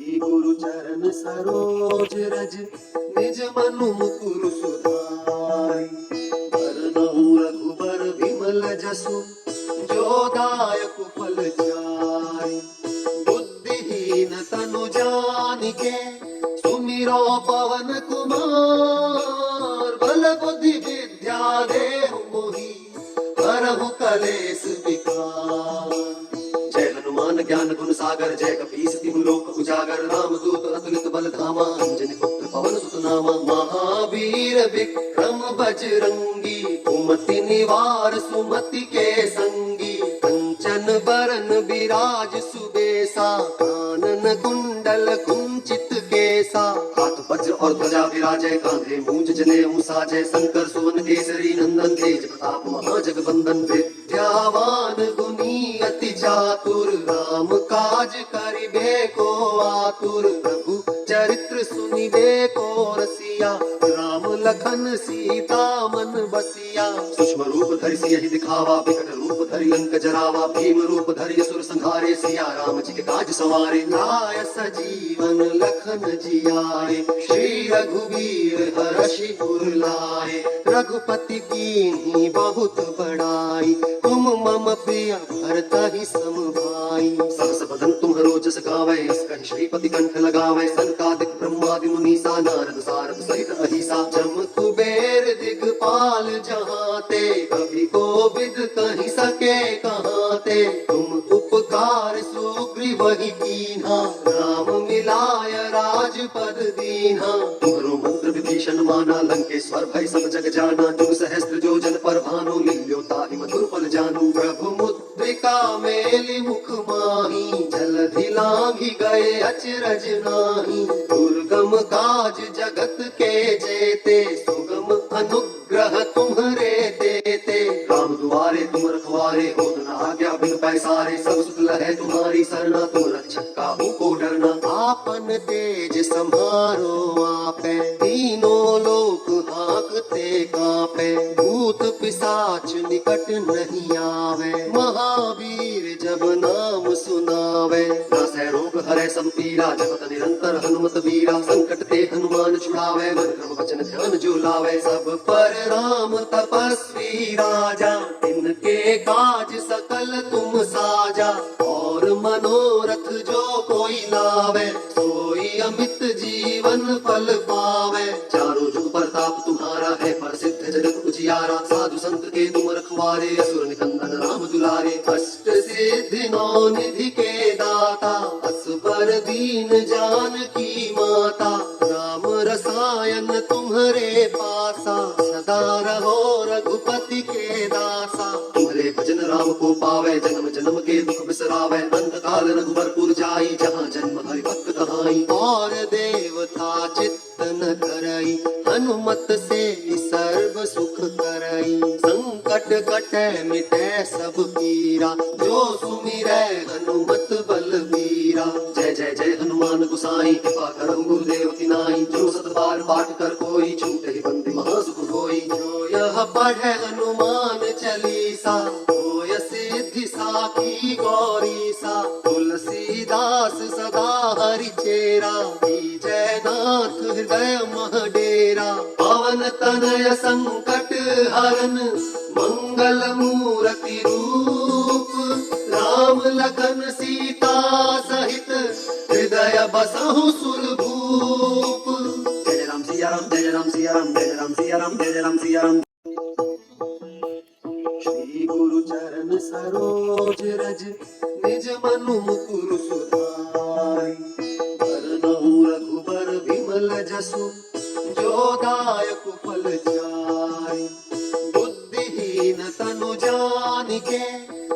श्री गुरु चरण सरोज रज निज मनु मुकुरु सुधारि। बरनउँ रघुबर विमल जसु जो दायक फल चारि। बुद्धिहीन तनु जानिके सुमिरो पवन कुमार। बल बुद्धि विद्या देहु मोहि हरहु कलेस विकार। जय हनुमान ज्ञान गुण सागर जय कपीस तिहु लोक उजागर। रामदूत अतुलित बल धामा अंजनी पुत्र पवन सुत नामा। महावीर विक्रम बजरंगी कुमति निवार सुमति के संगी। कंचन बरन विराज सुबेसा कानन कुंडल कुंचित केसा। हाथ वज्र और ध्वजा विराजय कांधे मूंज जनेऊ साजय। शंकर सुवन केसरी नंदन तेज प्रताप महाजगवंदन। विद्यावान गुणी अति चातुर राम काज करिबे को आतुर। प्रभु चरित्र सुनिबे को रसिया राम लखन सीता मन बसिया। सूक्ष्म रूप धरि सियहि दिखावा विकट रूप धरि लंक जरावा। भीम रूप धरि असुर संहारे सिया राम जी के काज सवारे। लाय सजीवन लखन जियाए श्री रघुवीर हर्षि उर लाए। रघुपति कीन्ही बहुत बड़ाई तुम मम प्रिय भरतहि सम भाई। सहस बदन तुम्हरो जस गावै अस कहि श्रीपति कंठ लगावै। सनकादिक ब्रह्मादि मुनीसा नारद सारद सहित अहिसा। जम कुबेर दिगपाल जहाते कवि कोविद कहि सके कहाते। तुम उपकार सुग्रीवहि कीन्हा राम मिलाय राजपद दीन्हा। तुम्हरो मंत्र विभीषण माना लंकेश्वर भय सब जग जाना। जुग सहस्त्र जो जन पर भानु लील्यो ताहि मधुर फल जानू। प्रभु मुद्रिका मेलि मुख माही जलधि लांघि गए अचरज नाही। दुर्गम काज जगत के जेते सुगम अनुग्रह तुम्हरे देते। राम दुआरे तुम रखवारे होत न आज्ञा बिन पैसारे। सब सुख लहै तुम्हारी सरना तुम रक्षक काहू को डरना। आपन तेज सम्हारो आपै तीनों लोक हांकते कांपै। भूत पिशाच निकट नहीं आवे महावीर जब नाम सुनावे। नासै रोग हरै सब पीरा जपत निरंतर हनुमत वीरा। संकट ते हनुमान छुड़ावे मन क्रम वचन ध्यान जो लावे। सब पर राम तपस्वी राजा तिनके काज सकल तुम साजा। और मनोरथ जो कोई लावे सोई अमित जीवन फल पावे। चारों जुग प्रताप तुम्हारा है प्रसिद्ध जगत उजियारा। साधु संत के तुम रखवारे असुर निकंदन राम दुलारे। अष्ट सिद्धि नौ निधि के दाता असबर दीन जानकी माता। राम रसायन तुम्हरे पासा सदा रहो रघुपति के दासा। तुम्हारे भजन राम को पावे जन्म जन्म के दुख बिसरावे। अंत काल रघुबरपुर जाई जहाँ जन्म हरि भक्त कहाई। और देवता चित्त न करई हनुमत से सर्व सुख करई। संकट कटै मिटै सब पीरा जो सुमिरै हनुमत बलबीरा। जय जय जय हनुमान गोसाई कृपा करहु गुरुदेव की नाई। जो सत बार पाठ कर कोई छूटे ही बंदे महासुख होई। जो यह पढ़े हनुमान चालीसा होय सिद्धि साखी गौरीसा। तुलसीदास सदा हरि चेरा जय नाथ हृदय मह डेरा। पवन तनय संकट हरन मंगल मूर्ति रूप। राम लखन सीता सहित हृदय बसहु सुरभूप। जय राम सिया राम जय राम सिया राम जय राम सिया राम जय राम सिया राम। श्री गुरु चरण सरोज रज निज मनु मुकुरु सुधारि। बरनउँ रघुबर विमल जसु जो दायक फल चारि। बुद्धिहीन तनु जानिके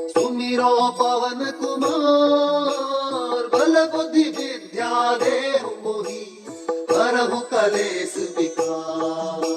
सुमिरो पवन कुमार। बल बुद्धि विद्या देहु मोहि हरहु कलेस विकार।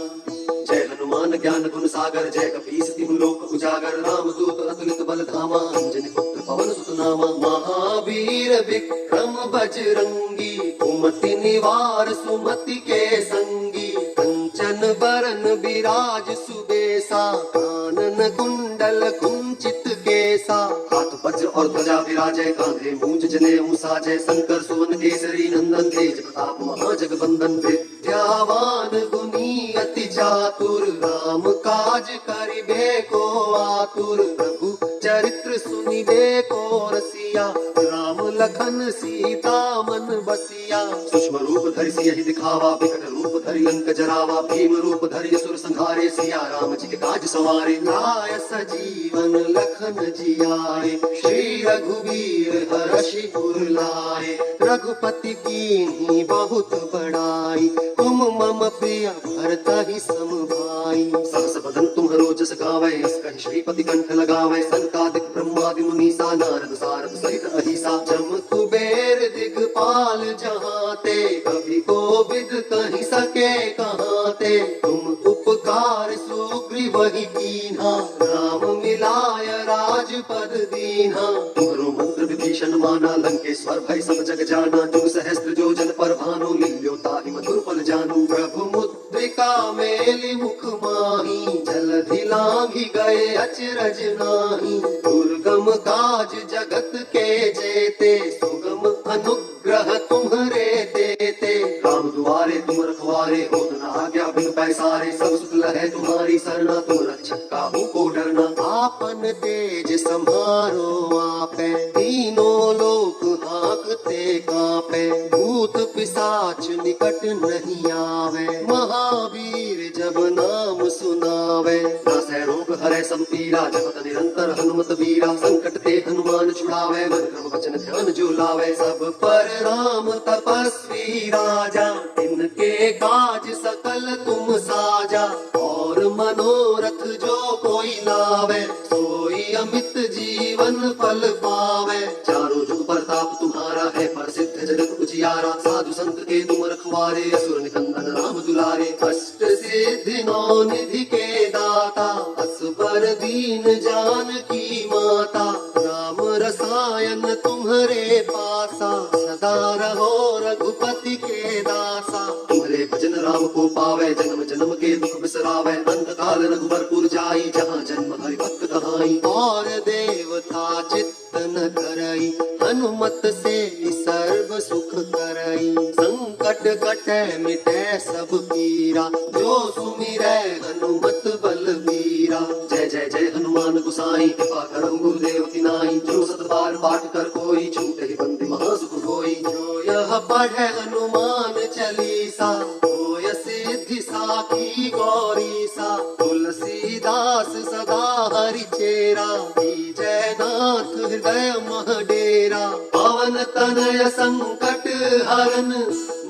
जय हनुमान ज्ञान गुण सागर जय कपीस तिहु लोक उजागर। रामदूत अतुलित बल धामा अंजनी पुत्र पवन सुत नामा। महावीर विक्रम बजरंगी कुमति निवार सुमति के संगी। कंचन बरन विराज सुबेसा कानन कुंडल कुंचित केसा। हाथ वज्र और ध्वजा विराजय, कांधे मूंज जनेऊ साजय, शंकर सुवन केसरी नंदन, तेज प्रताप महाजगबंदन, विद्यावान गुणी अति चातुर, राम काज करिबे को आतुर, प्रभु चरित्र सुनिबे को रसिया, राम लखन सीता मन बसिया, सूक्ष्म रूप धरि सियहि दिखावा, विकट रूप धरि लंक जरावा, भीम रूप धरि असुर संहारे, सिया राम जी के काज सवारे, लाय सजीवन लखन जियाए, श्री रघुवीर हर्षि उर लाए, रघुपति कीन्ही बहुत बड़ाई, तुम मम प्रिय भरतहि सम भाई, सहस बदन तुम्हरो जस गावै, अस कहि श्रीपति कंठ लगावै, सनकादिक ब्रह्मादि मुनीसा, नारद सारद सहित अहिसा, जम कुबेर दिगपाल जहाते, कभी कोविद कहि सके कहाते, तुम उपकार सुग्रीवहि कीन्हा, राम मिलाय राजपद दीन्हा, तुम्हरो मंत्र विभीषण माना, लंकेश्वर भय सब जग जाना, जुग सहस्त्र जो जन पर भानु, लील्यो ताहि मधुर फल जानू, प्रभु मुद्रिका मेलि मुख माही, जलधि लांघि गए अचरज नाही, दुर्गम काज जगत के जेते, सुगम अनुग्रह तुम्हरे देते, राम दुआरे तुम रखवारे, होत न आज्ञा बिन पैसारे, सब सुख लहै तुम्हारी सरना, तुम रक्षक काहू को डरना, आपन तेज सम्हारो आपै, तीनों लोक हाँकते कांपै, भूत पिशाच निकट नहीं आवे, महावीर जब नाम सुनावे, नासै रोग हरै सब पीरा, जपत निरंतर हनुमत बीरा, संकट ते हनुमान छुड़ावे, मन क्रम वचन ध्यान जो लावे, सब पर राम तपस्वी राजा, तिनके काज सकल तुम साजा, और मनोरथ जो कोई लावे, सोई अमित जीवन फल पावे, चारों जुग प्रताप तुम्हारा है, प्रसिद्ध जगत उजियारा, साधु संत के तुम रखवारे, असुर निकंदन राम दुलारे, अष्ट सिद्धि नौ निधि के दाता, असबर दीन जानकी माता, राम रसायन तुम्हरे पासा, सदा रहो रघुपति के दासा, तुम्हारे भजन राम को पावे, जन्म जन्म के दुख बिसरावे, अंत काल रघुबरपुर जाई, जहाँ जन्म हरि भक्त कहाई, और देवता चित्त न करई, हनुमत से सर्व सुख करई, संकट कटै मिटै सब पीरा, जो सुमिरै हनुमत बलबीरा, जय जय जय हनुमान गोसाई, कृपा करहु गुरुदेव की नाई, जो सत बार पाठ कर कोई, छूटे ही बंदी महासुख होई, जो यह पढ़े हनुमान चालीसा, होय सिद्धि साखी गौरीसा, तुलसीदास सदा हरि चेरा, जय नाथ हृदय मह डेरा, पवन तनय संकट हरन,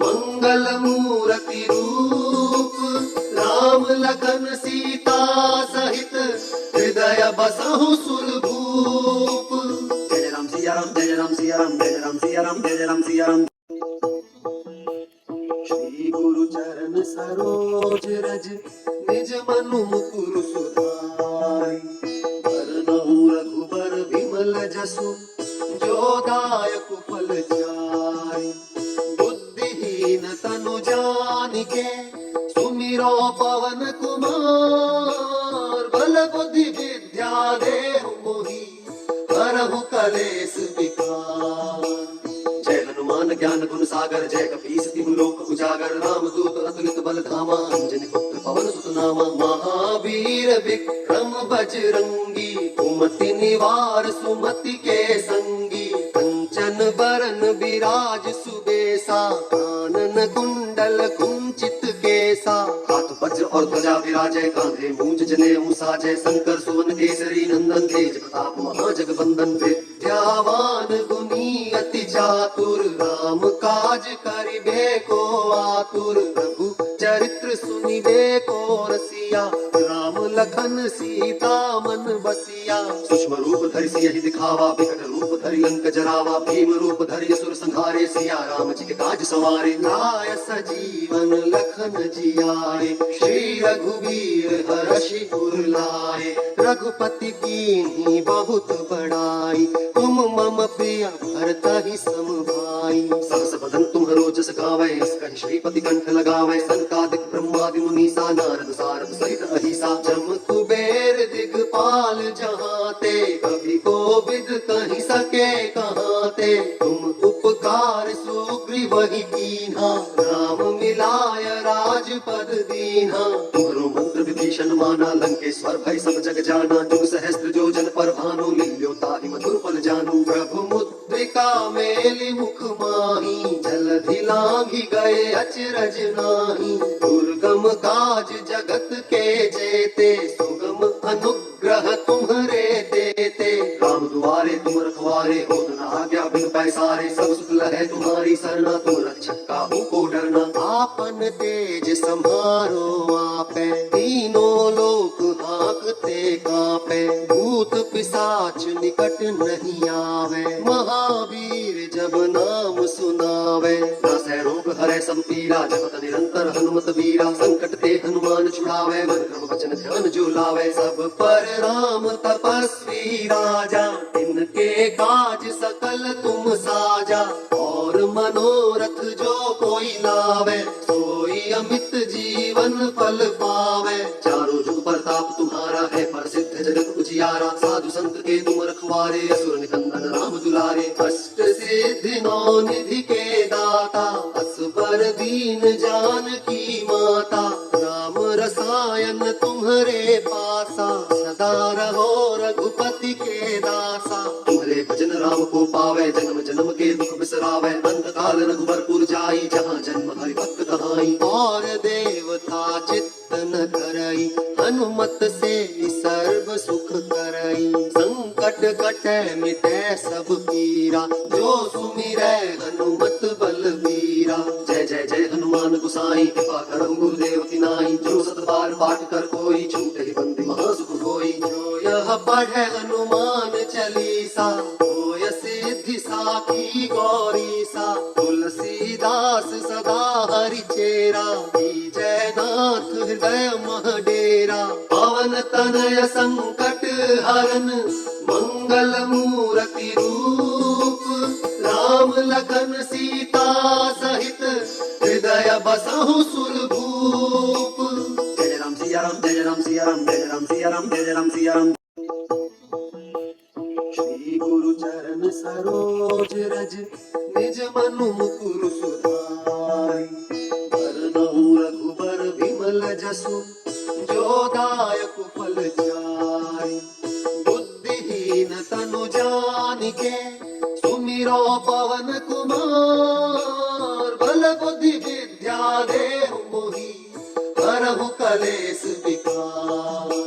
मंगल मूर्ति रूप, राम लखन सीता सहित, हृदय बसहु सुरभूप, जय राम सिया राम, जय राम सिया राम, जय राम सिया राम, जय राम सिया राम, श्री गुरु चरण सरोज रज, निज मनु मुकुर सुधारि, बरनउँ रघुबर विमल जसु, जो दायक फल चारि, बुद्धिहीन तनु जानिके, सुमिरो पवन कुमार, बल बुद्धि विद्या देहु मोहि, हरहु कलेस विकार, जय हनुमान ज्ञान गुण सागर, जय कपीस तिहु लोक उजागर, राम दूत अतुलित बल धामा, अंजनी पुत्र पवन सुत नामा, महावीर विक्रम बजरंगी, कुमति निवार सुमति के संगी, कंचन बरन विराज सुबेसा, कानन कुंडल कुंचित केसा, हाथ वज्र और ध्वजा विराजय, कांधे मूंज जनेऊ साजय, शंकर सुवन केसरी नंदन, तेज प्रताप महाजगबंदन, विद्यावान गुणी अति चातुर, राम काज करिबे को आतुर, प्रभु चरित्र सुनिबे को रसिया, राम लखन सीता मन बसिया, सूक्ष्म रूप धरि सियहि दिखावा, विकट रूप धरि लंक जरावा, भीम रूप धरि असुर संहारे, सिया राम जी के काज सवारे, लाय सजीवन लखन जियाए, श्री रघुवीर हर्षि उर लाए, रघुपति कीन्ही बहुत बड़ाई, तुम मम प्रिय भरतहि सम भाई, सहस बदन तुम्हरो जस गावै, अस कहि श्रीपति कंठ लगावै, सनकादिक ब्रह्मादि मुनीसा, नारद सारद सहित अहिसा, जम कुबेर दिगपाल जहाते, कभी कोविद कहि सके कहाँ ते, तुम उपकार सुग्रीव ही कीन्हा, राम मिलाय राजपद दीन्हा। तुम्हारो मंत्र विभीषण माना, लंकेश्वर भय सब जग जाना, जुग सहस्त्र जो जन पर भानु, लील्यो ताहि मधुर फल जानू। प्रभु मुद्रिका मेलि मुख माही, जलधि लांघि गए अचरज नाही। दुर्गम काज जगत के जेते, सुगम अनुग्रह तुम्हरे देते। राम दुआरे तुम रखवारे, होत न आज्ञा बिनु पैसारे। सब सुख लहै तुम्हारी सरना, तुम रक्षक काहू को डरना। आपन तेज सम्हारो आपै, तीनों लोक हांकते कांपै। भूत पिशाच निकट नहीं आवे, महावीर जब नाम सुनावे। नासै रोग हरै सब पीरा, जपत निरंतर हनुमत वीरा। संकट ते हनुमान छुड़ावे, मन क्रम वचन ध्यान जो लावे। सब पर राम तपस्वी राजा, इनके काज सकल तुम साजा। और मनोरथ जो कोई लावे, सोई अमित जीवन फल पावे। चारों जुग प्रताप तुम्हारा है, प्रसिद्ध जगत उजियारा। साधु संत के तुम रखवारे, असुर निकंदन राम दुलारे। अष्ट सिद्धि नौ निधि के दाता, असबर दीन जानकी माता। राम रसायन तुम्हरे पासा, सदा रहो रघुपति के दासा। तुम्हारे भजन राम को पावे, जन्म जन्म के दुख बिसरावे। अंत काल रघुबरपुर जाई, जहाँ जन्म हरि भक्त कहाई। और देवता चित्त न करई, हनुमत से सर्व सुख करई। संकट कटै मिटै सब पीरा, जो सुमिरै हनुमत बलबीरा। जय जय जय हनुमान गोसाई, कृपा करहु गुरुदेव की नाई। जो सत बार पाठ कर कोई, छूटहि बंदी महासुख होई। जो यह पढ़ै हनुमान चालीसा, होय सिद्धि साखी गौरीसा। तुलसीदास सदा हरि चेरा, जय नाथ हृदय मह डेरा। पवन तनय संकट हरन, मंगल मूर्ति रूप। राम लखन सीता सहित, हृदय बसहु सुरभूप। जय राम सिया राम, जय राम सिया राम, जय राम सिया राम, जय राम सिया राम। श्री गुरु चरण सरोज रज, निज मनु मुकुर सुधारि। बरनउँ रघुबर विमल जसु, जो दायक फल चारि। बुद्धिहीन तनु जानिके, सुमिरो पवन कुमार। बल बुद्धि विद्या देहु मोहि, हरहु कलेस विकार।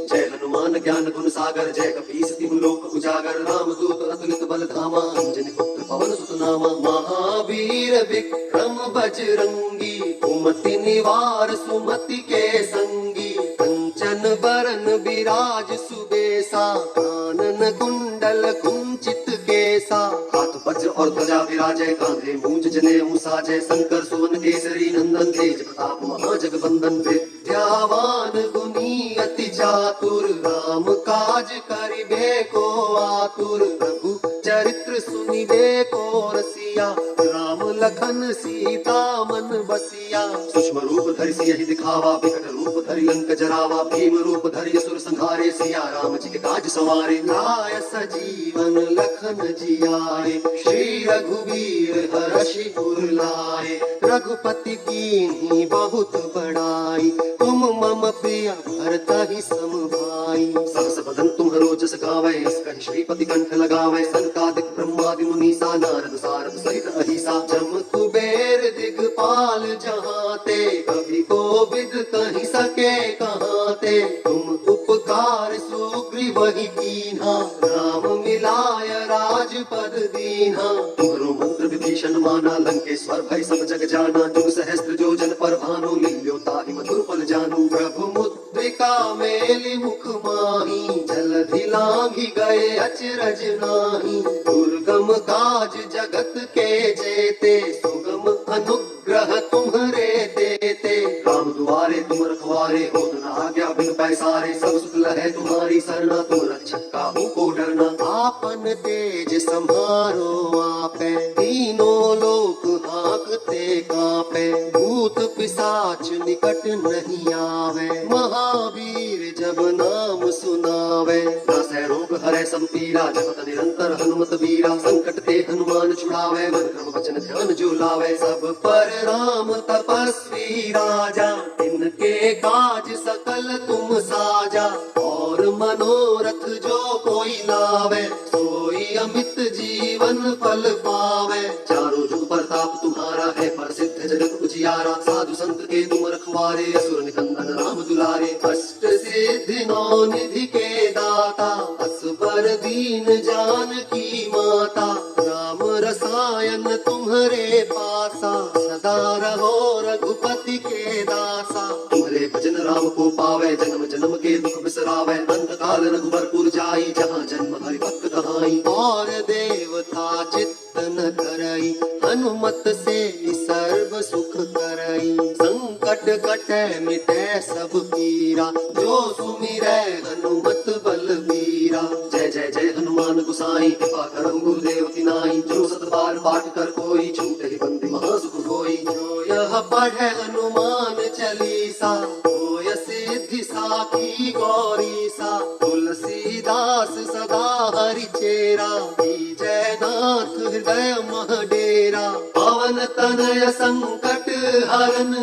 जय हनुमान ज्ञान गुण सागर, जय कपीस तिहु लोक उजागर। राम दूत अतुलित बल धामा, अंजनी पुत्र पवन सुत नामा। महावीर विक्रम बजरंगी, कुमति निवार सुमति के संगी। कंचन बरन बिराज सुबेसा, कानन कुंडल कुंचित केसा। हाथ वज्र और ध्वजा विराजय, कांधे मूंज जनेऊ साजय। शंकर सुवन केसरी नंदन, तेज प्रताप महाजगवंदन। विद्यावान गुणी अति चातुर, राम काज करिबे को आतुर। प्रभु चरित्र सुनिबे को रसिया, राम लखन सीता मन बसिया। सूक्ष्म रूप धरि सियहि दिखावा, विकट रूप धरि लंक जरावा। भीम रूप धरि असुर संहारे, सिया राम जी के काज सवारे। लाय सजीवन लखन जियाए, श्री रघुवीर हरषि पुर लाए। रघुपति कीन्ही बहुत बड़ाई, तुम मम प्रिय भरतहि सम भाई। सहस बदन तुम्हरो जस गावै, अस कहि श्रीपति कंठ लगावै। सनकादिक ब्रह्मादि मुनीसा, नारद सारद सहित अहिसा। जम कुबेर दिगपाल जहाँ ते, कभी कोविद कहि सके कहाँ ते। तुम उपकार सुग्रीव ही कीन्हा, राम मिलाय राजपद दीन्हा। तुम्हारो मंत्र विभीषण माना, लंकेश्वर भय सब जग जाना। जुग सहस्त्र जो जन पर भानु, लील्यो ताहि मधुर फल जानू। प्रभु मुद्रिका मेलि मुख माही, जलधि लांघि गए अचरज नाही। दुर्गम काज जगत के जेते, सुगम अनुग्रह तुम्हरे देते। राम दुआरे तुम रखवारे, होत न आज्ञा बिनु पैसारे। सब सुख लहै तुम्हारी सरना, तुम रक्षक काहू को डरना। आपन तेज सम्हारो आपै, तीनों लोक हांक हाँकते कांपे, भूत पिशाच निकट नहीं आवे, महावीर जब नाम सुनावे। नासै रोग हरै सब पीरा, जपत निरंतर हनुमत बीरा, संकट ते हनुमान छुड़ावे, मन क्रम वचन ध्यान जो लावे। सब पर राम तपस्वी राजा, इनके काज सकल तुम साजा, और मनोरथ जो कोई लावे, सोई अमित जीवन फल पावे। चारों जुग प्रताप तुम्हारा है, प्रसिद्ध जगत उजियारा, साधु संत के तुम रखवारे, असुर निकंदन राम दुलारे। अष्ट सिद्धि नौ निधि के दाता, असबर दीन जानकी माता, राम रसायन तुम्हारे पासा, सदा रहो रघुपति के दासा। तुम्हारे भजन राम को पावे, जन्म जन्म के दुख बिसरावे, अंत काल रघुबरपुर जाई, जहाँ जन्म हरि भक्त कहाई। और देवता चित्त न करई, हनुमत से सर्व सुख करई, संकट कटे मिटे सब पीरा, जो सुमिरै हनुमत बलबीरा। जय जय जय हनुमान गोसाई, कृपा करहु गुरुदेव की नाई, जो सत बार पाठ कर कोई, छूटे ही बंदी महासुख होई। जो यह पढ़े हनुमान चालीसा, होय सिद्धि साखी गौरीसा, तुलसीदास सदा हरि चेरा, जय नाथ हृदय मह डेरा। पवन तनय संकट हरन,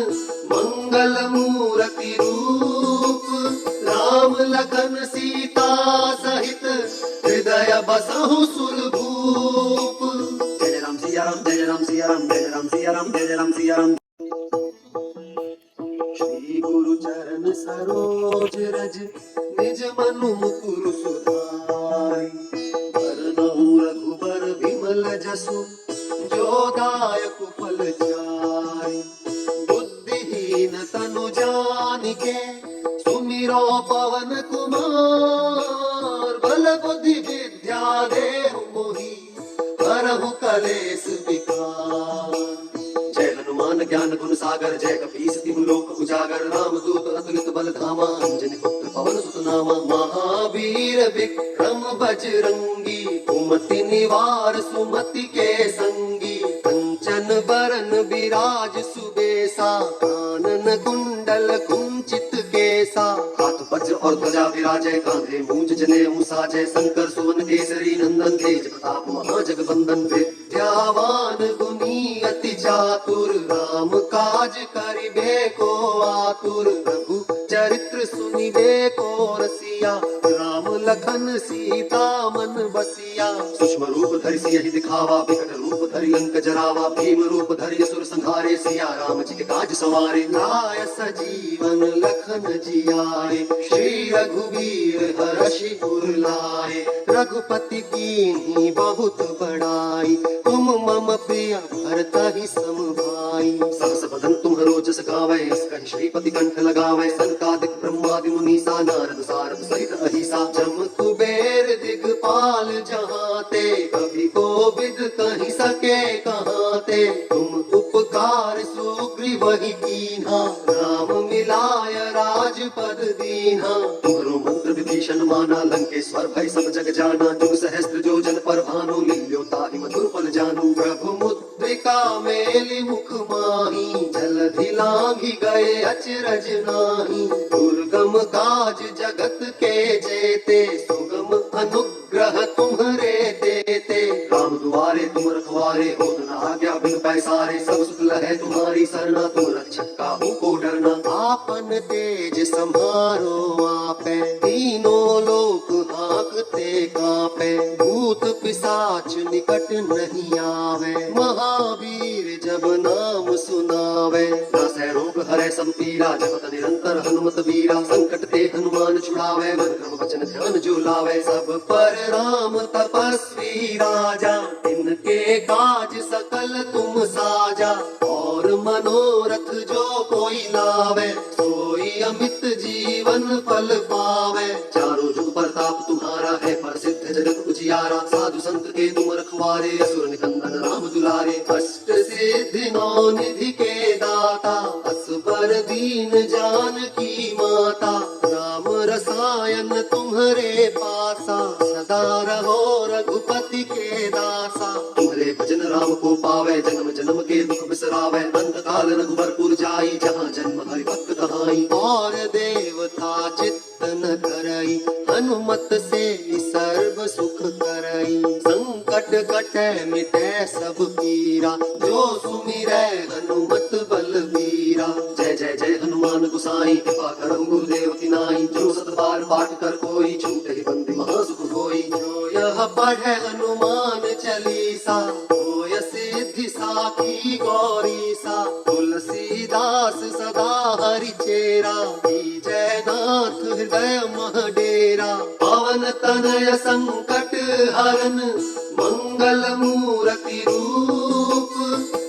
मंगल मूर्ति रूप, राम लखन सीता सहित, हृदय बसहु सुरभूप। जय राम सिया राम, जय राम सिया राम, जय राम सिया राम, जय राम सिया राम। श्री गुरु चरण सरोज रज, निज मनु मुकुर सुधारि, बरनउँ रघुबर विमल जसु, जो दायक फल चारि। बुद्धिहीन तनु जानिके, सुमिरो पवन कुमार, बल बुद्धि विद्या देहु मोहि, हरहु कलेस विकार। जय हनुमान ज्ञान गुण सागर, जय कपीस तिहु लोक उजागर, रामदूत अतुलित बल धामा, अंजनी पुत्र पवन सुत नामा। महावीर विक्रम बजरंगी, कुमति निवार सुमति के संगी, कंचन बरन विराज सुबेसा, कानन कुंडल कुंचित केसा। हाथ वज्र और ध्वजा विराजय, कांधे मूंज जनेऊ साजय, शंकर सुवन केसरी नंदन, तेज प्रताप महाजगवंदन। विद्यावान गुणी अति चातुर, राम काज करिबे को आतुर, प्रभु चरित्र सुनिबे को रसिया, राम लखन सीता मन बसिया। सूक्ष्म रूप धरि सियहि दिखावा, विकट रूप धरि लंक जरावा, भीम रूप धरि असुर संहारे, सिया राम जी के काज सवारे। लाय सजीवन लखन जियाए, श्री रघुवीर हरषि उर लाए, रघुपति कीन्ही बहुत बड़ाई, तुम मम प्रिय भरतहि सम भाई। सहस बदन तुम्हरो जस गावै, अस कहि श्रीपति कंठ लगावै, सनकादिक ब्रह्मादि मुनीसा, नारद सारद सहित अहिसा। जम कुबेर दिगपाल जहाँ ते, कभी कोविद कहि सके कहाँ ते, तुम उपकार सुग्रीवहि कीन्हा, राम मिलाय राजपद दीन्हा। तुम्हरो मंत्र विभीषण माना, लंकेश्वर भय सब जग जाना, जुग सहस्त्र जो जन पर भानु, लील्यो ताहि मधुर फल जानू। प्रभु मुद्रिका मेलि मुख माही, जलधि लांघि गए अचरज नाही, दुर्गम काज जगत के जेते, सुगम अनुग्रह तुम्हरे देते। राम दुआरे तुम रखवारे, होत न आज्ञा बिन पैसारे, सब सुख लहै तुम्हारी सरना, तुम रक्षक काहू को डरना। आपन तेज सम्हारो आपै, तीनों लोक हाँकते कांपे, भूत पिशाच निकट नहीं आवे, महावीर जब नाम सुनावे। नासै रोग हरै सब पीरा, जपत निरंतर हनुमत बीरा, संकट ते हनुमान छुड़ावे, मन क्रम वचन ध्यान जो लावे। सब पर राम तपस्वी राजा, इनके काज सकल तुम साजा, और मनोरथ जो कोई लावे, सोई अमित जीवन फल पावे। चारों जुग प्रताप तुम्हारा है, प्रसिद्ध जगत उजियारा, साधु संत के तुम रखवारे, असुर निकंदन राम दुलारे। अष्ट सिद्धि नौ निधि के दाता, असबर दीन जानकी माता, राम रसायन तुम्हारे पासा, सदा रहो रघुपति के दासा। तुम्हारे भजन राम को पावे, जन्म जन्म के दुख बिसरावे, अंत काल रघुबरपुर जाई, जहाँ जन्म हरि भक्त कहाई। और देवता चित्त न करई, हनुमत से सर्व सुख करई, संकट कटे मिटे सब पीरा, जो सुमिरै हनुमत बलबीरा। जय जय जय हनुमान गोसाई, कृपा करहु गुरुदेव की नाई, जो सत बार पाठ कर कोई, छूटे ही बंदी महासुख होई। जो यह पढ़े हनुमान चालीसा, होय सिद्धि साखी गौरीसा, तुलसीदास सदा हरि चेरा, जय नाथ हृदय मह डेरा। पवन तनय संकट हरन, मंगल मूर्ति रूप,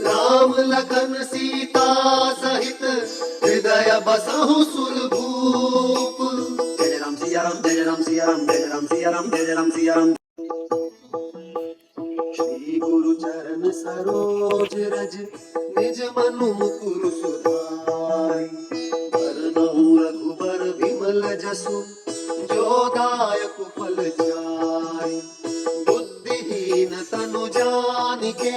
राम लखन सीता सहित, हृदय बसहु सुरभूप। जय राम सिया राम, जय राम सिया राम, जय राम सिया राम, जय राम सिया राम। श्री गुरु चरण सरोज रज, निज मनु मुकुर सुधारि, बरनउँ रघुबर विमल जसु, जो दायक फल चारि। बुद्धिहीन तनु जानिके,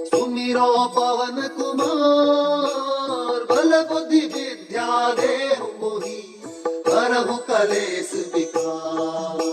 सुमिरो पवन कुमार, बल बुद्धि विद्या देहु मोहि, हरहु कलेस विकार।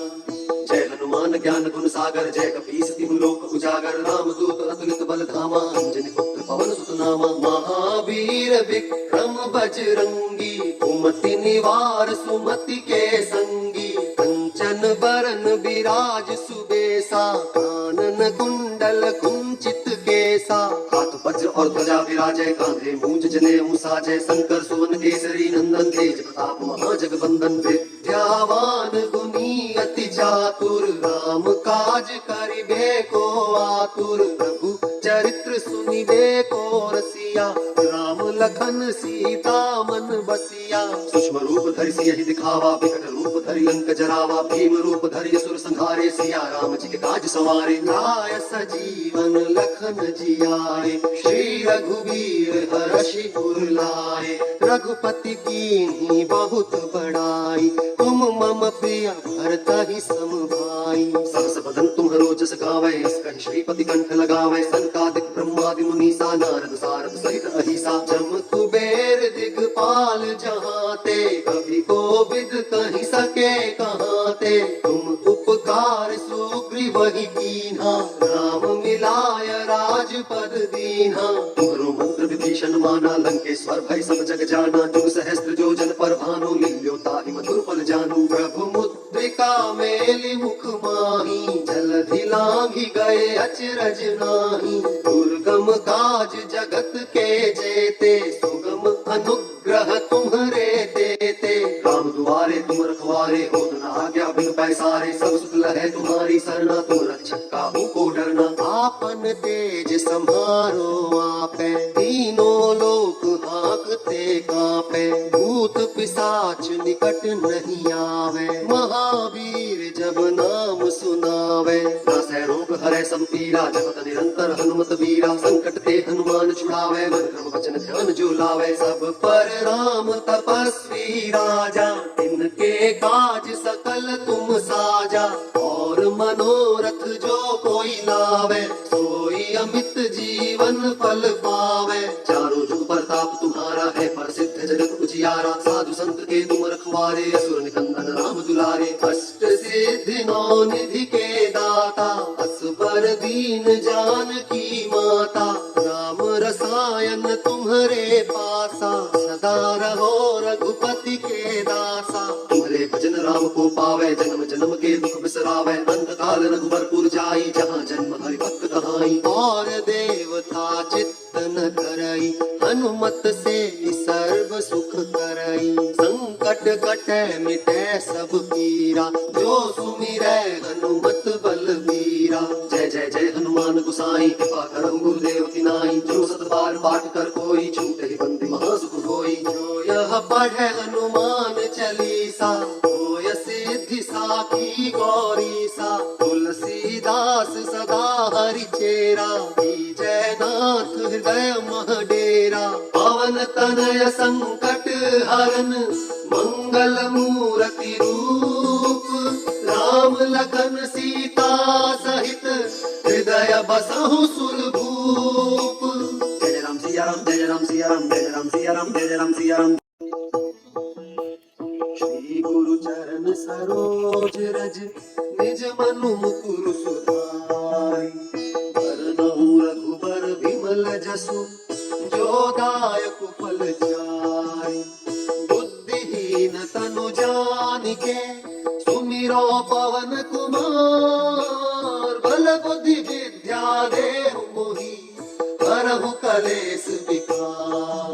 जय हनुमान ज्ञान गुण सागर, जय कपीस तिहु लोक उजागर, रामदूत अतुलित बल धामा, अंजनी पुत्र पवन सुत नामा। महावीर विक्रम बजरंगी, कुमति निवार सुमति के संगी, कंचन बरन बिराज सुबेसा, कानन कुंडल कुंचित केसा। हाथ वज्र और ध्वजा विराजय, कांधे मूंज जनेऊ साजय, शंकर सुवन केसरी नंदन, तेज प्रताप महाजगवंदन। विद्यावान गुणी अति चातुर, राम काज करिबे को आतुर, प्रभु चरित्र सुनिबे को रसिया, राम लखन सीता मन बसिया। सूक्ष्म रूप धरि सियहि दिखावा, विकट रूप धरि लंक जरावा, भीम रूप धरि असुर संहारे, सिया राम जी के काज सवारे। लाय सजीवन लखन जियाए, श्री रघुवीर हर्षि उर लाए, रघुपति कीन्ही बहुत बड़ाई, तुम मम प्रिय भरतहि सम भाई। सहस बदन तुम्हरो जस गावै, अस कहि श्रीपति कंठ लगावै, सनकादिक ब्रह्मादि मुनीसा, नारद सारद सहित अहिसा। जम कुबेर दिगपाल जहाते, कभी कोविद कहि सके कहाते, तुम उपकार सुग्रीवहि कीन्हा, राम मिलाय राजपद दीन्हा। तुम्हरो मंत्र विभीषण माना, लंकेश्वर भय सब जग जाना, जुग सहस्त्र जो जन पर भानु, लील्यो ताहि मधुर फल जानू। प्रभु मुद्रिका मेलि मुख माही, जलधि लांघि गए अचरज नाही, दुर्गम काज जगत के जेते, सुगम अनुग्रह तुम्हरे देते। राम दुआरे तुम रखवारे, होत न आज्ञा बिन पैसारे, सब सुख लहै तुम्हारी सरना, तुम रक्षक काहू को डरना। आपन तेज सम्हारो आपै, तीनों लोक हाँकते कांपै, भूत पिशाच निकट नहीं आवे, महावीर जब नाम सुनावे। नासै रोग हरै सब पीरा, जपत निरंतर हनुमत बीरा, संकट ते हनुमान छुड़ावे, मन क्रम वचन ध्यान जो लावे। सब पर राम तपस्वी राजा, तिनके काज सकल तुम साजा, और मनोरथ जो कोई लावे, सोई अमित जीवन फल पावे। चारों जुग प्रताप तुम्हारा है, प्रसिद्ध जगत उजियारा, साधु संत के तुम रखवारे, असुर निकंदन राम दुलारे। अष्ट सिद्धि नौ निधि के दाता, असबर दीन जानकी माता, राम रसायन तुम्हरे पासा, सदा रहो रघुपति के दासा। तुम्हारे भजन राम को पावे, जन्म जन्म के दुख बिसरावे, अंत काल रघुबरपुर जाई, जहाँ जन्म हरि भक्त कहाई। और देवता चित्त न करई, हनुमत से सर्व सुख करई, संकट कटे मिटे सब पीरा, जो सुमिरै हनुमत बलबीरा। जय जय जय हनुमान गोसाई, कृपा करहु गुरुदेव की नाई, जो सत बार पाठ कर कोई, छूटे ही बंदी महासुख होई। जो यह पढ़े हनुमान चालीसा, होय सिद्धि साखी गौरीसा, तुलसीदास सदा हरि चेरा, जय नाथ हृदय मह डेरा। पवन तनय संकट हरन, मंगल मूर्ति रूप, राम लखन सीता सहित, हृदय बसहु सुरभूप। जय राम सिया राम, जय राम सिया राम, जय राम सिया राम, जय राम सिया राम। श्री गुरु चरण सरोज रज निज मनु मुकुर सुधारि। बरनउँ रघुबर विमल जसु जो दायक फल चारि। बुद्धिहीन तनु जानिके सुमिरो पवन कुमार। बल बुद्धि विद्या देहु मोहि हरहु कलेस विकार।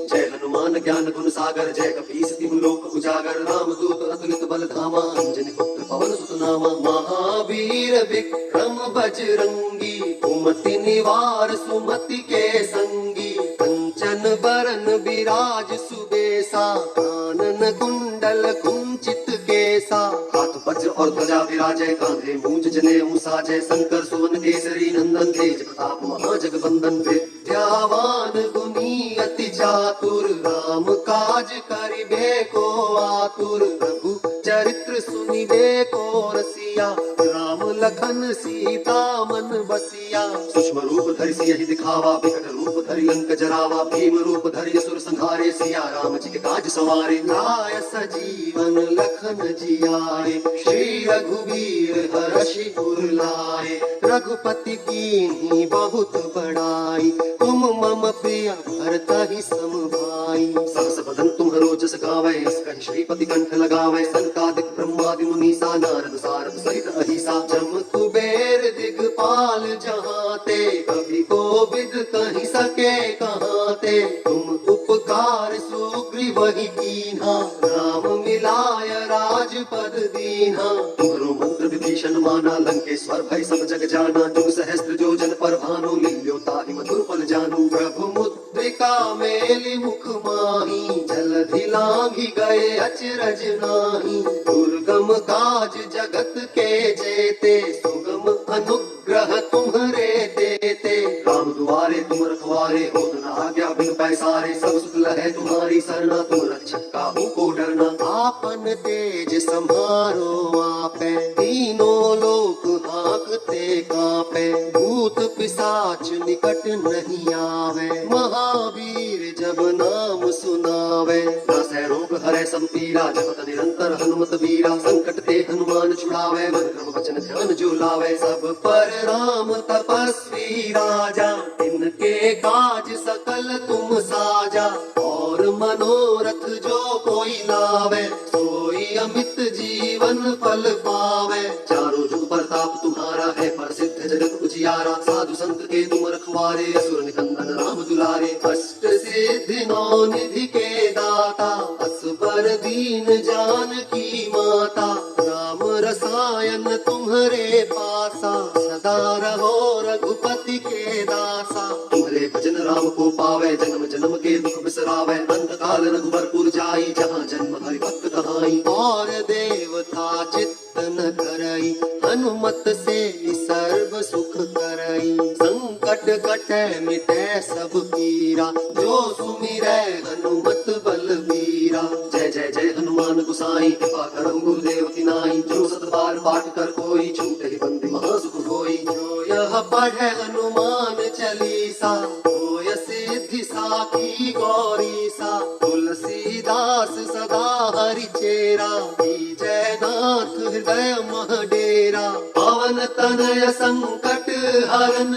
जय हनुमान ज्ञान गुण सागर, जय कपीस तिहु लोक उजागर। रामदूत अतुलित बल धामा, अंजनी पुत्र पवन सुत नामा। महावीर विक्रम बजरंगी, कुमति निवार सुमति के संगी। कंचन बरन बिराज सुबेसा, कानन कुंडल कुंचित केसा। हाथ वज्र और ध्वजा विराजय, कांधे मूंज जनेऊ साजय। शंकर सुवन केसरी नंदन, तेज प्रताप महाजगवंदन। विद्यावान गुणी अति चातुर, राम काज करिबे को आतुर। प्रभु चरित्र सुनिबे को रसिया, राम लखन सीता मन बसिया। सूक्ष्म रूप धरि सियहि दिखावा, विकट रूप धरि लंक जरावा। भीम रूप धरि असुर संहारे, सिया राम जी के काज सवारे। लाय सजीवन लखन जियाए, श्री रघुवीर हर्षि उर लाए। रघुपति कीन्ही बहुत बड़ाई, तुम मम प्रिय भरतहि सम भाई। सहस बदन तुम्हरो जस गावै, अस कहि श्रीपति कंठ लगावै। सनकादिक ब्रह्मादि मुनीसा, नारद सारद सहित अहिसा। जम कुबेर दिगपाल जहाते, कभी कोविद कहि सके कहाते। तुम उपकार सुग्रीवहि कीन्हा, राम मिलाय राजपद दीन्हा। तुम्हरो मंत्र विभीषण माना, लंकेश्वर भय सब जग जाना। तुम सहस्त्र जो जन पर भानु, लील्यो ताहि मधुर फल जानू। प्रभु मुद्रिका मेलि मुख माही, जलधि लांघि गए अचरज नाही। दुर्गम काज जगत के जेते, सुगम अनुग्रह तुम्हरे देते। राम दुआरे तुम रखवारे, होत न आज्ञा बिनु पैसारे। सब सुख लहै तुम्हारी सरना, तुम रक्षक काहू को डरना। आपन तेज सम्हारो आपै, तीनों लोक हांकते कांपै। भूत पिशाच निकट नहीं आवे, महावीर जब नाम सुनावे। नासै रोग हरै सब पीरा, जपत निरंतर हनुमत बीरा। संकट ते हनुमान छुड़ावे, मन क्रम वचन ध्यान जो लावे। सब पर राम तपस्वी राजा, तिनके काज सकल तुम साजा। और मनोरथ जो कोई लावे, सोई अमित जीवन फल पावे। चारों जुग प्रताप तुम्हारा है, प्रसिद्ध जगत उजियारा। साधु संत के तुम रखवारे, असुर निकंदन राम दुलारे। अष्ट सिद्धि नौ निधि के दाता, असबर दीन जानकी माता। राम रसायन तुम्हरे पासा, सदा रहो रघुपति के दासा। तुम्हारे भजन राम को पावे, जन्म जन्म के दुख बिसरावे। अंत काल रघुबरपुर जाई, जहाँ जन्म हरि भक्त कहाई। और देवता चित्त न करई, हनुमत से सर्व सुख करई। संकट कटै मिटै सब पीरा, जो सुमिरै हनुमत बलबीरा। जय जय जय हनुमान गोसाई, कृपा करहु गुरुदेव की नाई। जो सत बार पाठ कर कोई, छूटहि बंदी महासुख होई। जो यह पढ़ै हनुमान चालीसा, होय सिद्धि साखी गौरीसा। तुलसीदास सदा हरि चेरा, जय नाथ हृदय मह डेरा। पवन तनय संकट हरन,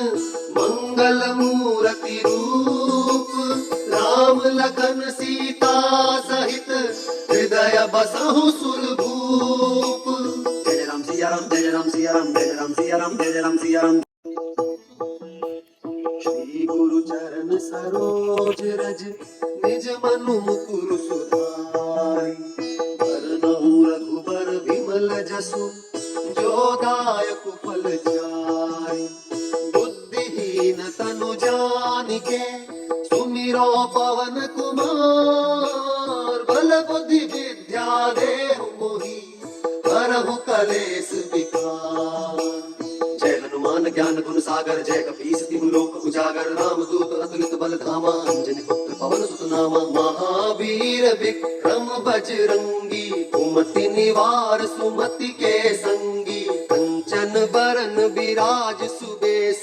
मंगल मूर्ति रूप। राम लखन सीता सहित, हृदय बसहु सुरभूप। जय राम सिया राम, जय राम सिया राम, जय राम सिया राम, जय राम सिया राम। श्री गुरु चरण सरोज रज निज मनु मुकुर सुधारि। बरनउँ रघुबर विमल जसु जो दायक फल चारि। बुद्धिहीन तनु जानिके सुमिरो पवन कुमार। बल बुद्धि विद्या देहु मोहि हरहु कलेस विकार। जय हनुमान ज्ञान गुण सागर, जय कपीस तिहु लोक उजागर। रामदूत अतुलित बल धामा, अंजनी पुत्र पवन सुत नामा। महावीर विक्रम बजरंगी, कुमति निवार सुमति के संगी। कंचन बरन बिराज सुबेसा,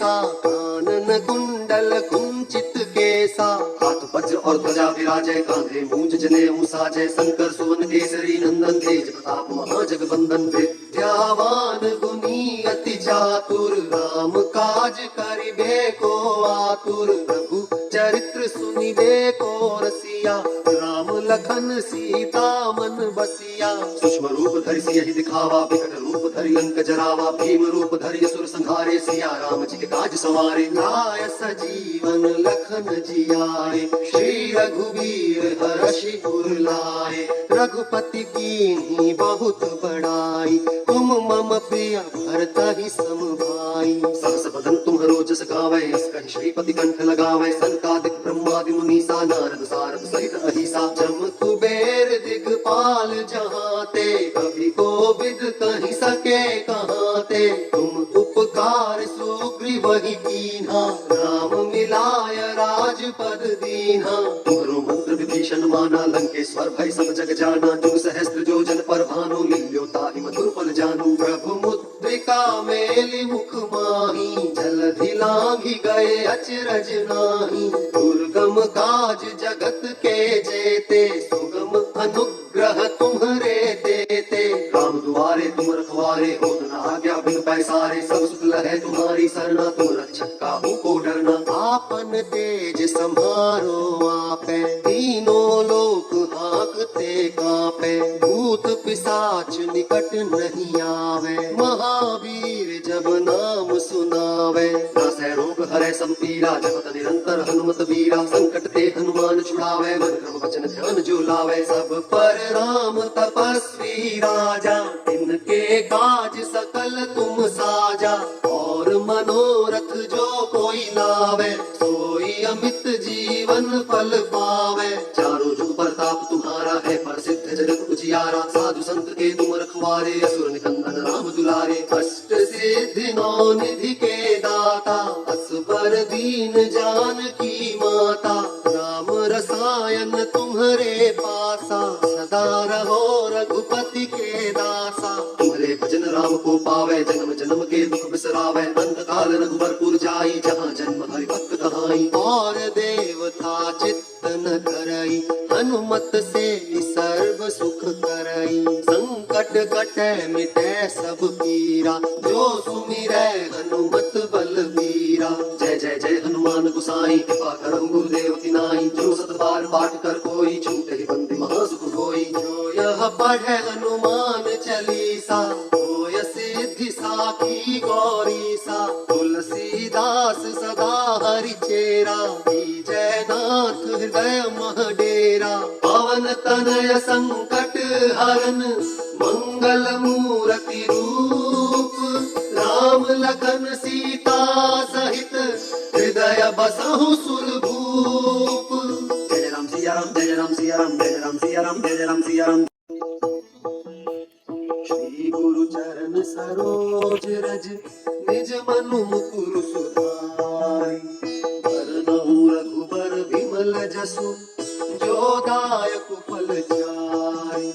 कुंडल कुंचित केसा, हाथ वज्र और ध्वजा विराजय, कांधे मूंज जनेऊ साजय, शंकर सुवन केसरी नंदन, तेज प्रताप महाजगबंदन, विद्यावान गुणी अति चातुर, राम काज करिबे को आतुर, प्रभु चरित्र सुनिबे को रसिया, राम लखन सीता मन बसिया, सूक्ष्म रूप धरि सियहि दिखावा, विकट रूप धरि लंक जरावा, भीम रूप धरि असुर संहारे, सिया राम जी के काज सवारे, लाय सजीवन लखन जियाए, श्री रघुवीर हर्षि उर लाए, रघुपति कीन्ही बहुत बड़ाई, तुम मम प्रिय भरतहि सम भाई, सहस बदन तुम्हरो जस गावै, अस कहि श्रीपति कंठ लगावै, सनकादिक ब्रह्मादि मुनीसा, नारद सारद सहित अहिसा, जम कुबेर दिगपाल जहाँ ते, कभी कोविद कहि सके कहाँ ते, तुम उपकार सुग्रीवहि कीन्हा, राम मिलाय राजपद दीन्हा, तुम्हरो मंत्र विभीषण माना, लंकेश्वर भय सब जग जाना, जुग सहस्त्र जो जन पर भानु, लील्यो ताहि मधुर फल जानू, प्रभु मुद्रिका मेलि मुख माही, जलधि लांघि गए अचरज नाही, दुर्गम काज जगत के जेते, सुगम अनुग्रह तुम्हरे देते, राम दुआरे तुम रखवारे, होत न आज्ञा बिन पैसारे, सब सुख लहै तुम्हारी सरना, तुम रक्षक काहू को डरना, आपन तेज सम्हारो आपै, तीनों लोक हांकते कांपै, भूत पिशाच निकट नहीं आवे, महावीर जब नाम सुनावे, नासै रोग हरै सब पीरा, जपत निरंतर हनुमत बीरा, संकट ते हनुमान छुड़ावे, मन क्रम वचन ध्यान जो लावे, सब पर राम तपस्वी राजा, इनके काज सकल तुम साजा, और मनोरथ जो कोई लावे, सोई अमित जीवन फल पावे, चारों जुग प्रताप तुम्हारा है, प्रसिद्ध जगत उजियारा, साधु संत के तुम रखवारे, असुर निकंदन राम दुलारे, अष्ट सिद्धि नौ निधि के दाता, असबर दीन जानकी माता, राम रसायन तुम्हरे पासा, सदा रहो रघुपति के दासा, तुम्हारे भजन राम को पावे, जन्म जन्म के दुख बिसरावे, अंत काल रघुबरपुर जाई, जहाँ जन्म हरि भक्त कहाई, और देवता चित्त न करई, हनुमत से सर्व सुख करई, संकट कटे मिटे सब पीरा, जो सुमिरै हनुमत बलबीरा, जय जय जय हनुमान गोसाई, कृपा करहु गुरुदेव की नाई, जो सत बार पाठ कर कोई, छूटे ही बंदी महासुख होई, जो यह पढ़े हनुमान चालीसा, होय सिद्धि साखी गौरीसा, तुलसीदास सदा हरि चेरा, जय नाथ हृदय मह डेरा, पवन तनय संकट हरन, मंगल मूर्ति रूप, राम लखन सीता सहित, हृदय बसहु सुरभूप, जय राम सिया राम, जय राम सिया राम, जय राम सिया राम, जय राम सिया राम, श्री गुरु चरण सरोज रज, निज मनु मुकुर सुधारि, बरनउँ रघुबर विमल जसु, जो दायक फल चारि,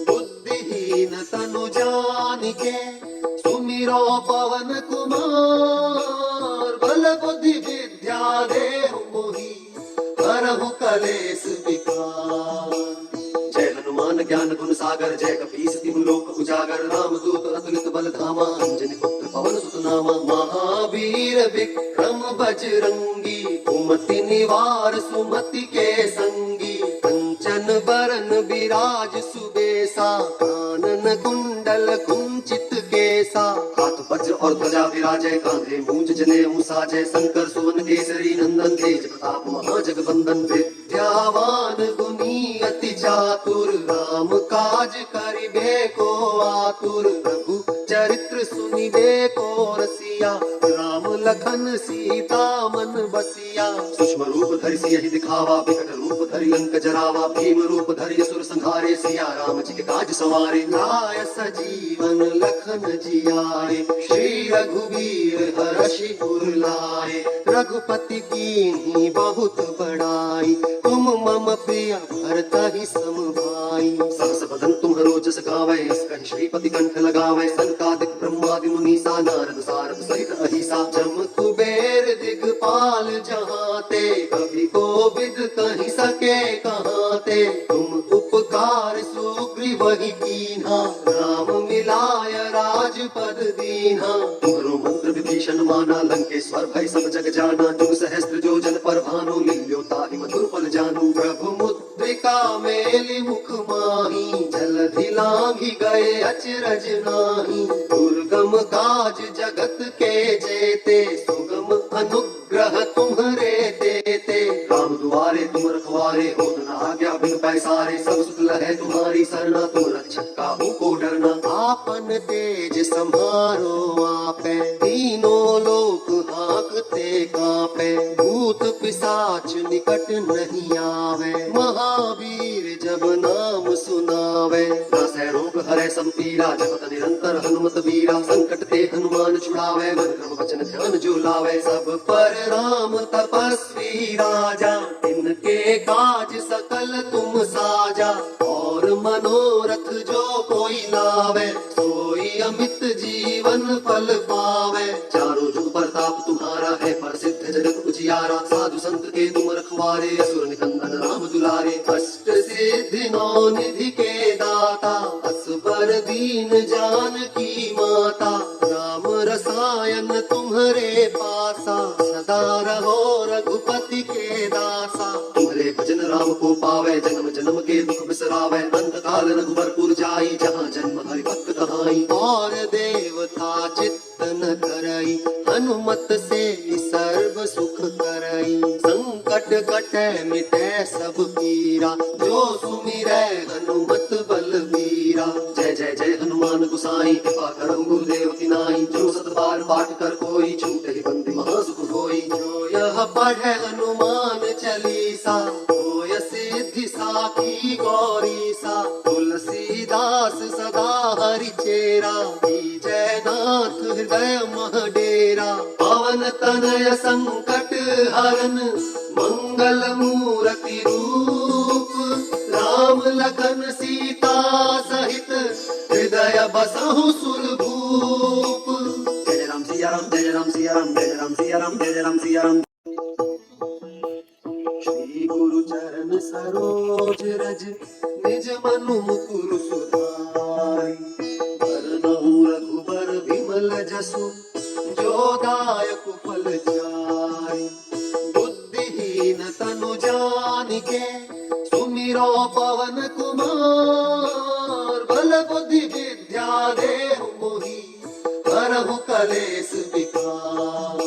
बुद्धिहीन तनु जानिके, सुमिरो पवन कुमार, बल बुद्धि विद्या देहु मोहि, हरहु कलेस विकार, जय हनुमान ज्ञान गुण सागर, जय कपीस तिहु लोक उजागर, राम दूत अतुलित बल धामा, अंजनी पुत्र पवन सुत नामा, महावीर विक्रम बजरंगी, कुमति निवार सुमति के संगी, कंचन बरन विराज सुबेसा, कानन कुंडल कुंचित केसा, हाथ वज्र और ध्वजा विराजय, कांधे मूंज जनेऊ साजय, शंकर सुवन केसरी नंदन, तेज प्रताप महाजगबंदन, विद्यावान गुणी अति चातुर, राम काज करिबे को आतुर, प्रभु चरित्र सुनिबे को रसिया, राम लखन सीता मन बसिया, सूक्ष्म रूप धरि सियहि दिखावा, विकट रूप धरि लंक जरावा, भीम रूप धरि असुर संहारे, सिया राम जी के काज सवारे, लाय सजीवन लखन जियाए, श्री रघुवीर हर्षि उर लाए, रघुपति कीन्ही बहुत बड़ाई, तुम मम प्रिय भरतहि सम भाई, सहस बदन तुम्हरो जस गावै, अस कहि श्रीपति कंठ लगावै, सनकादिक ब्रह्मादि मुनीसा, नारद सारद सहित अहिसा, जम कुबेर दिग दिगपाल जहाँ ते, कभी कोविद कहीं सके कहाँ ते। तुम उपकार सुग्रीव ही कीन्हा, राम मिलाय राजपद दीन्हा। तुम्हारो मंत्र विभीषण माना, लंकेश्वर भय सब जग जाना। जुग सहस्त्र जो जन पर भानु, लील्यो ताहि मधुर फल जानू। प्रभु मुद्रिका मेलि मुख माही, जलधि लांघि गए अचरज नाही। दुर्गम काज जगत के जेते, सुगम अनुग्रह तुम्हरे देते। राम दुआरे तुम रखवारे, होत न आज्ञा बिन पैसारे। सब सुख लहै तुम्हारी सरना, तुम रक्षक काहू को डरना। आपन तेज सम्हारो आपै, तीनों लोक हांकते कांपै। भूत पिशाच निकट नहीं आवे, महावीर जब नाम सुनावे। नासै रोग हरै सब पीरा, जपत निरंतर हनुमत वीरा। संकट ते हनुमान छुड़ावे, मन क्रम वचन ध्यान जो लावे। सब पर राम तपस्वी राजा, तिनके काज सकल तुम साजा। और मनोरथ जो कोई लावे, सोई अमित जीवन फल पावे। चारों जुग प्रताप तुम्हारा है, प्रसिद्ध जगत उजियारा। साधु संत के तुम रखवारे, असुर निकंदन राम दुलारे। अष्ट सिद्धि नौ निधि के दाता, असबर दीन जानकी माता। राम रसायन तुम्हरे पासा, सदा रहो रघुपति के दासा। तुम्हारे भजन राम को पावे, जन्म जन्म के दुख बिसरावे। अंत काल रघुबरपुर जाई, जहाँ जन्म हरि भक्त कहाई। और देवता चित्त न धरई, हनुमत से सर्व सुख करई। संकट कटै मिटै सब पीरा, जो सुमिरै हनुमत बलबीरा। जय जय जय हनुमान गोसाई, कृपा करहु गुरुदेव की नाई। जो सत बार पाठ कर कोई, छूटे ही बंदी महासुख होई। जो यह पढ़े हनुमान चालीसा, होय सिद्धि साखी गौरीसा। तुलसीदास सदा हरि चेरा, जय नाथ हृदय मह डेरा। पवन तनय संकट हरन, मंगल मूर्ति रूप। राम लखन सीता सहित, हृदय बसहु सुरभूप। जय राम सिया राम, जय राम सिया राम, जय राम सिया राम, जय राम सिया राम। श्री गुरु चरण सरोज रज, निज मनु मुकुर सुधारि। बरनउँ रघुबर विमल जसु, जो दायक फल चारि। बुद्धिहीन तनु जानिके, सुमिरो पवन कुमार। बल बुद्धि विद्या देहु मोहि, हरहु कलेस विकार।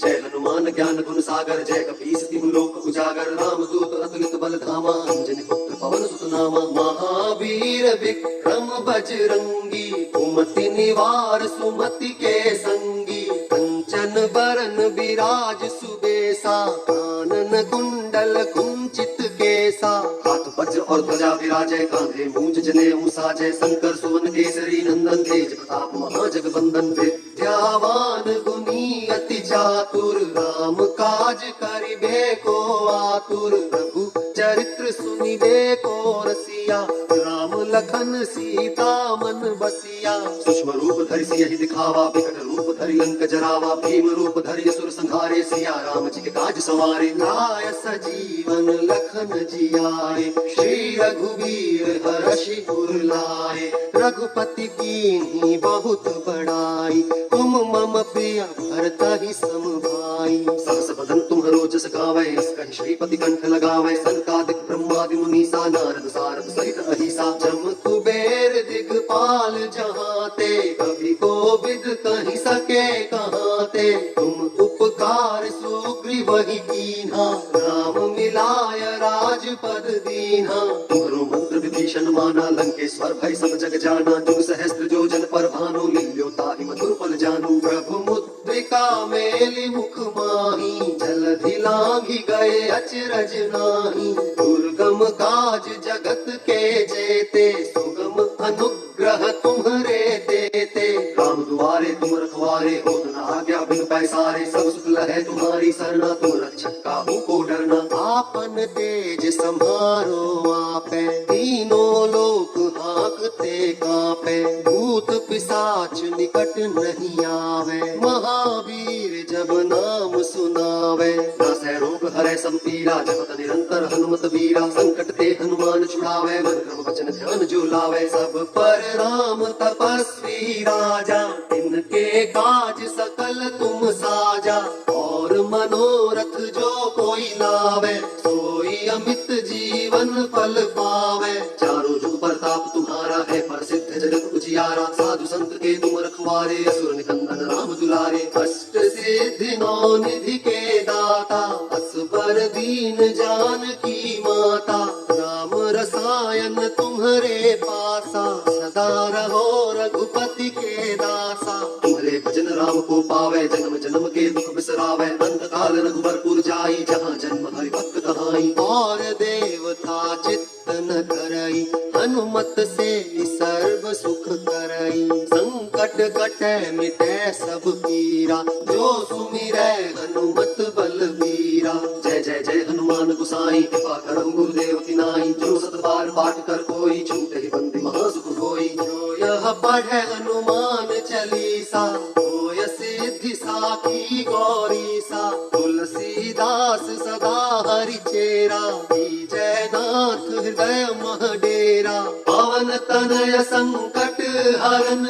जय हनुमान ज्ञान गुण सागर, जय कपीस तिहु लोक उजागर। राम दूत अतुलित बल धामा, अंजनी पुत्र पवन सुत नामा। महावीर विक्रम बजरंगी, कुमति निवार सुमति के संगी। कंचन बरन विराज सुबेसा, कानन कुंडल कुंचित केसा। हाथ वज्र और ध्वजा विराजय, कांधे मूंज जनेऊ साजय। शंकर सुवन केसरी नंदन, तेज प्रताप महाजगवंदन। विद्यावान गुणी अति चातुर, राम काज करिबे को आतुर। प्रभु चरित्र सुनिबे को रसिया, राम लखन सीता मन बसिया। सूक्ष्म रूप धरि सियहि दिखावा, विकट रूप धरि लंक जरावा। भीम रूप धरि असुर संहारे, सिया राम जी के काज सवारे। लाय सजीवन लखन जियाए, श्री रघुवीर हरषि उर लाए। रघुपति कीन्ही बहुत बड़ाई, तुम मम प्रिय भरतहि सम भाई। सहस बदन तुम्हरो जस गावै, अस कहि श्रीपति कंठ लगावै। सनकादिक ब्रह्मादि मुनीसा, नारद सारद सहित अहिसा। जम कुबेर दिगपाल जहाँ ते, कभी कोविद कहीं सके कहाँ ते। तुम उपकार सुग्रीव ही कीन्हा, राम मिलाय राजपद दीन्हा। तुम्हारो मंत्र विभीषण माना, लंकेश्वर भय सब जग जाना। जुग सहस्त्र जो जन पर भानु, लील्यो ताहि मधुर फल जानू। प्रभु मुद्रिका मेलि मुख माही, जलधि लांघि गए अचरज नाही। दुर्गम काज जगत के जेते, सुगम अनुग्रह तुम्हरे देते। राम दुआरे तुम रखवारे, होत न आज्ञा बिन पैसारे। सब सुख लहै तुम्हारी सरना, तुम रक्षक काहू को डरना। आपन तेज सम्हारो आपै, तीनों लोक हांकते कांपै। भूत पिशाच निकट नहीं आवे, महावीर जब नाम सुनावे। नासै रोग हरै सब पीरा, जपत निरंतर हनुमत बीरा। संकट ते हनुमान छुड़ावे, मन क्रम वचन ध्यान जो लावे। सब पर राम तपस्वी राजा, इनके काज सकल तुम साजा। और मनोरथ जो कोई लावे, सोई अमित जीवन फल पावे। चारों जुग प्रताप तुम्हारा है, प्रसिद्ध जगत उजियारा। साधु संत के तुम रखवारे, असुर निकंदन राम दुलारे। अष्ट सिद्धि नौ निधि के दाता, असबर दीन जानकी माता। राम रसायन तुम्हारे पासा, सदा रहो रघुपति के दासा। तुम्हारे भजन राम को पावे, जन्म जन्म के दुख बिसरावे। अंत काल रघुबरपुर जाई, जहाँ जन्म हरि भक्त कहाई। और देवता चित्त न करई, हनुमत से सर्व सुख करई। संकट कटे मिटे सब पीरा, जो सुमिरै हनुमत बलबीरा। जय जय जय हनुमान गोसाई, कृपा करहु गुरुदेव की नाई। जो सत बार पाठ कर कोई, छूटे ही बंदी महासुख होई। जो यह पढ़े हनुमान चालीसा, होय सिद्धि साखी गौरीसा। तुलसीदास सदा हरि चेरा, जय नाथ हृदय मह डेरा। पवन तनय संकट हरन,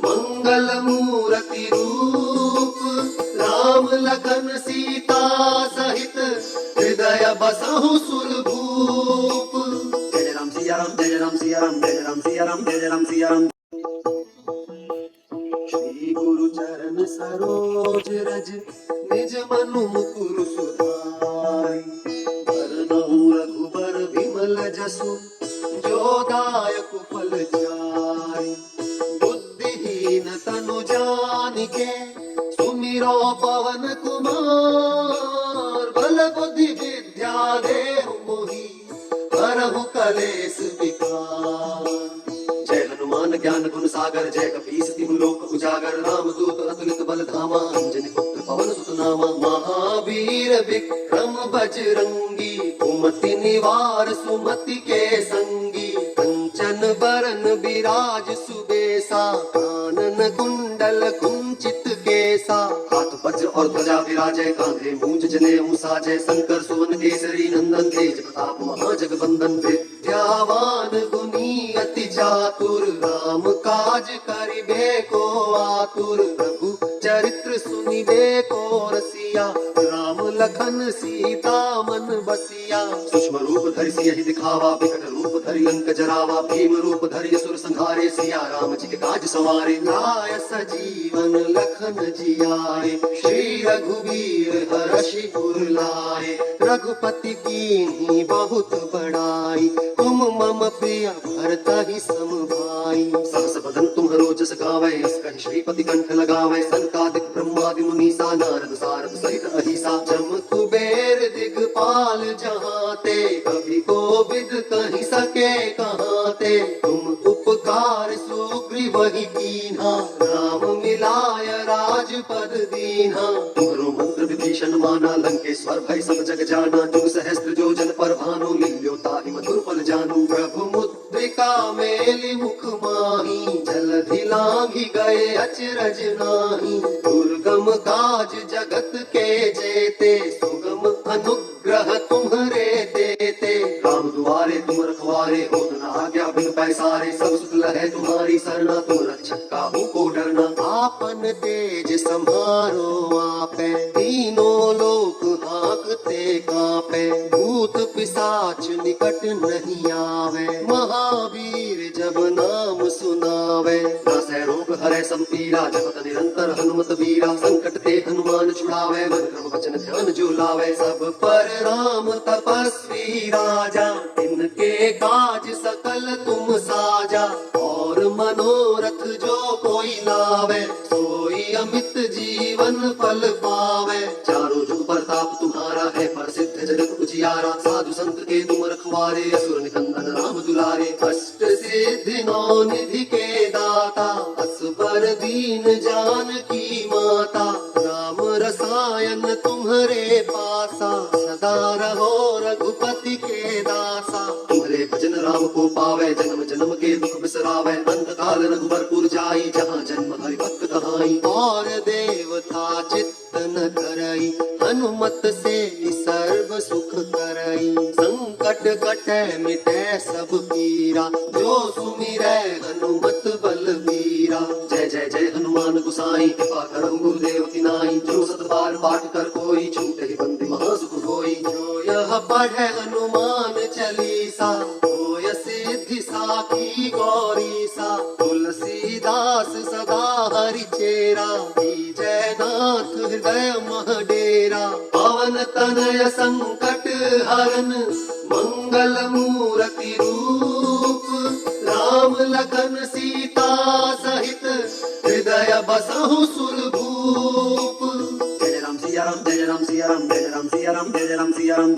मंगल मूर्ति रूप। राम लखन सीता सहित, हृदय बसहु सुरभूप। जय राम सिया राम, जय राम सिया राम, जय राम सिया राम, जय राम सिया राम। श्री गुरु चरण सरोज रज, निज मनु मुकुर सुधारि। बरनउँ रघुबर विमल जसु, जो दायक फल चारि। बुद्धिहीन तनु जानिके, सुमिरो पवन कुमार। बल बुद्धि विद्या देहु मोहि, हरहु कलेस विकार। जय हनुमान ज्ञान गुण सागर, जय कपीस तिहु लोक उजागर। राम दूत अतुलित बल धामा, अंजनी पुत्र पवन सुत नामा। महावीर विक्रम बजरंगी, कुमति निवार सुमति के संगी। कंचन बरन बिराज सुबेसा, कानन कुंडल कुंचित केसा। हाथ वज्र और ध्वजा विराजय, कांधे मूंज जनेऊ साजय। शंकर सुवन केसरी नंदन, तेज प्रताप महाजगबंदन। विद्यावान गुणी अति चातुर, राम काज करिबे को आतुर। प्रभु चरित्र सुनिबे को रसिया, राम लखन सीता मन बसिया। सूक्ष्म रूप धरि सियहि दिखावा, विकट रूप धरि लंक जरावा। भीम रूप धरि असुर संहारे, सिया राम जी के काज सवारे। लाय सजीवन लखन जियाए, श्री रघुवीर हर्षि उर लाए। रघुपति कीन्ही बहुत बड़ाई, तुम मम प्रिय भरतहि सम भाई। सहस बदन तुम्हरो जस गावै, अस कहि श्रीपति कंठ लगावै। सनकादिक ब्रह्मादि मुनीसा, नारद सारद सहित अहिसा। जम कुबेर दिगपाल जहाते, कवि कोविद कहि सके कहाते। तुम उपकार सुग्रीवहि कीन्हा, राम मिलाय राजपद दीन्हा। तुम्हरो मंत्र विभीषण माना, लंकेश्वर भय सब जग जाना। जुग सहस्त्र जो जन पर भानु, लील्यो ताहि मधुर फल जानू। प्रभु मुद्रिका मेलि मुख माही, जलधि लांघि गए अचरज नाही। दुर्गम काज जगत के जेते, सुगम अनुग्रह तुम्हरे देते। राम दुआरे तुम रखवारे, होत न आज्ञा बिनु पैसारे। सब सुख लहै तुम्हारी सरना, तुम रक्षक काहू को डरना। आपन तेज सम्हारो आपै, तीनों लोक हांकते कांपै। भूत पिशाच निकट नहीं आवे, महावीर जब नाम सुनावे। नासै रोग हरै सब पीरा, जपत निरंतर हनुमत बीरा। संकट ते हनुमान छुड़ावे, मन क्रम वचन ध्यान जो लावे। सब पर राम तपस्वी राजा, इनके काज सकल तुम साजा। और मनोरथ जो कोई लावे, सोई अमित जीवन फल पावे। चारों जुग प्रताप तुम्हारा है, प्रसिद्ध जगत उजियारा। साधु संत के तुम रखवारे, असुर निकंदन राम दुलारे। अष्ट सिद्धि नौ निधि के दाता, असबर दीन जानकी माता। राम रसायन तुम्हारे तुम्हारे पासा, सदा रहो रघुपति के दासा। तुम्हारे भजन राम को पावे, जन्म जन्म के दुख बिसरावे। अंत काल रघुबरपुर जाई, जहाँ जन्म हरि भक्त कहाई। और देवता चित्त न करई, हनुमत से सर्व सुख करई। संकट कटे मिटे सब पीरा, जो सुमिरै हनुमत बलबीरा। जय जय जय हनुमान गोसाई, कृपा करहु गुरुदेव की नाई। जो सत बार पाठ कर कोई, छूटे ही बंदी महासुख होई। जो यह पढ़े हनुमान चालीसा, होय सिद्धि साखी गौरीसा। तुलसीदास सदा हरि चेरा, जय नाथ हृदय मह डेरा। पवन तनय संकट हरन, मंगल मूर्ति रूप। राम लखन सीता सहित, हृदय बसहु सुरभूप। जय राम सिया राम, जय राम सिया राम, जय राम सिया राम, जय राम सिया राम।